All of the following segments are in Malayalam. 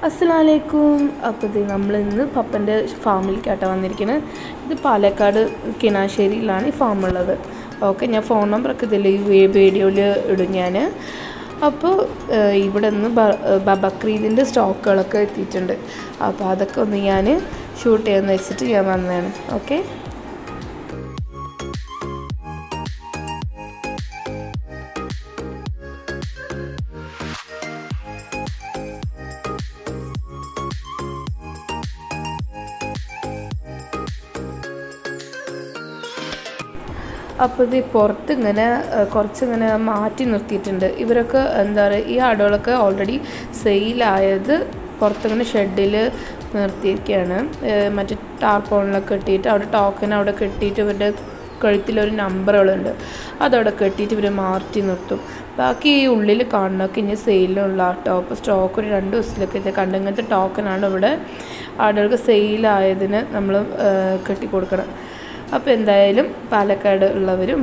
അസ്സലാമലൈക്കും. അപ്പോൾ ഇത് നമ്മൾ ഇന്ന് പപ്പൻ്റെ ഫാമിലേക്കാട്ടോ വന്നിരിക്കുന്നത്. ഇത് പാലക്കാട് കിണാശ്ശേരിയിലാണ് ഈ ഫാമുള്ളത്. ഓക്കെ, ഞാൻ ഫോൺ നമ്പറൊക്കെ ഇതിൽ ഈ വീഡിയോയിൽ ഇടും ഞാൻ. അപ്പോൾ ഇവിടെ നിന്ന് ബക്രീദിൻ്റെ സ്റ്റോക്കുകളൊക്കെ എത്തിയിട്ടുണ്ട്. അപ്പോൾ അതൊക്കെ ഒന്ന് ഞാൻ ഷൂട്ട് ചെയ്യാമെന്ന് വെച്ചിട്ട് ഞാൻ വന്നതാണ്. ഓക്കെ, അപ്പോൾ ഇത് പുറത്ത് ഇങ്ങനെ കുറച്ചിങ്ങനെ മാറ്റി നിർത്തിയിട്ടുണ്ട്. ഇവരൊക്കെ എന്താ പറയുക, ഈ ആടുകളൊക്കെ ഓൾറെഡി സെയിലായത് പുറത്തിങ്ങനെ ഷെഡിൽ നിർത്തിയിരിക്കുകയാണ്. മറ്റേ ടാർപോണിലൊക്കെ കെട്ടിയിട്ട് അവിടെ ടോക്കൻ അവിടെ കെട്ടിയിട്ട് ഇവരുടെ കഴുത്തിലൊരു നമ്പറുകളുണ്ട്, അതവിടെ കെട്ടിയിട്ട് ഇവർ മാറ്റി നിർത്തും. ബാക്കി ഈ ഉള്ളിൽ കാണുന്നതൊക്കെ ഇനി സെയിലിനുള്ള ആട്ടോ. അപ്പോൾ സ്റ്റോക്ക് ഒരു 2 ദിവസത്തിലൊക്കെ ഇത് കണ്ട് ഇങ്ങനത്തെ ടോക്കനാണ് ഇവിടെ ആടുകൾക്ക് സെയിലായതിന് നമ്മൾ കെട്ടിക്കൊടുക്കണം. അപ്പോൾ എന്തായാലും പാലക്കാട് ഉള്ളവരും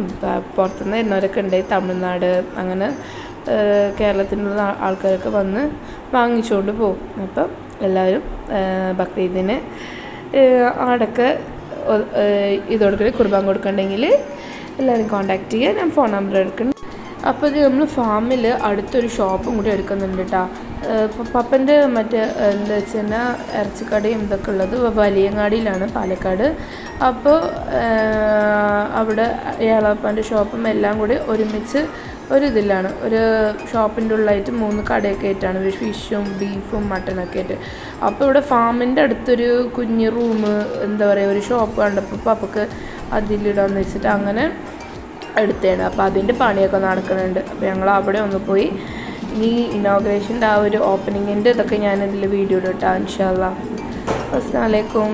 പുറത്തുനിന്ന് വരുന്നവരൊക്കെ ഉണ്ട്, തമിഴ്നാട് അങ്ങനെ കേരളത്തിലുള്ള ആൾക്കാരൊക്കെ വന്ന് വാങ്ങിച്ചുകൊണ്ട് പോകും. അപ്പം എല്ലാവരും ബക്രീദിന് ആടൊക്കെ ഇതോടൊക്കെ കുർബാൻ കൊടുക്കണമെങ്കിൽ എല്ലാവരും കോൺടാക്റ്റ് ചെയ്യുക. ഞാൻ ഫോൺ നമ്പർ എടുക്കണം. അപ്പോൾ ഇത് നമ്മൾ ഫാമിൽ അടുത്തൊരു ഷോപ്പും കൂടി എടുക്കുന്നുണ്ട് കേട്ടോ. പപ്പൻ്റെ മറ്റേ എന്താ വെച്ച് കഴിഞ്ഞാൽ ഇറച്ചിക്കടയും ഇതൊക്കെ ഉള്ളത് വലിയങ്ങാടിയിലാണ്, പാലക്കാട്. അപ്പോൾ അവിടെ ഏളാപ്പാൻ്റെ ഷോപ്പും എല്ലാം കൂടി ഒരുമിച്ച് ഇതിലാണ്, ഒരു ഷോപ്പിൻ്റെ ഉള്ളിലായിട്ട് 3 കടയൊക്കെ ആയിട്ടാണ്, ഫിഷും ബീഫും മട്ടനൊക്കെ ആയിട്ട്. അപ്പോൾ ഇവിടെ ഫാമിൻ്റെ അടുത്തൊരു കുഞ്ഞ് റൂം എന്താ പറയുക, ഒരു ഷോപ്പ് കണ്ടപ്പോൾ പപ്പക്ക് അതിലിടാന്ന് വെച്ചിട്ട് അങ്ങനെ എടുത്തതാണ്. അപ്പോൾ അതിൻ്റെ പണിയൊക്കെ നടക്കുന്നുണ്ട്. അപ്പോൾ ഞങ്ങൾ അവിടെ ഒന്ന് പോയി ഇനി ഇനോഗ്രേഷൻ്റെ ആ ഒരു ഓപ്പണിങ്ങിൻ്റെ ഇതൊക്കെ ഞാനിതിൽ വീഡിയോ ഇട്ടാ ഇൻഷാ അല്ലാഹ്. അസ്സലാമു അലൈക്കും.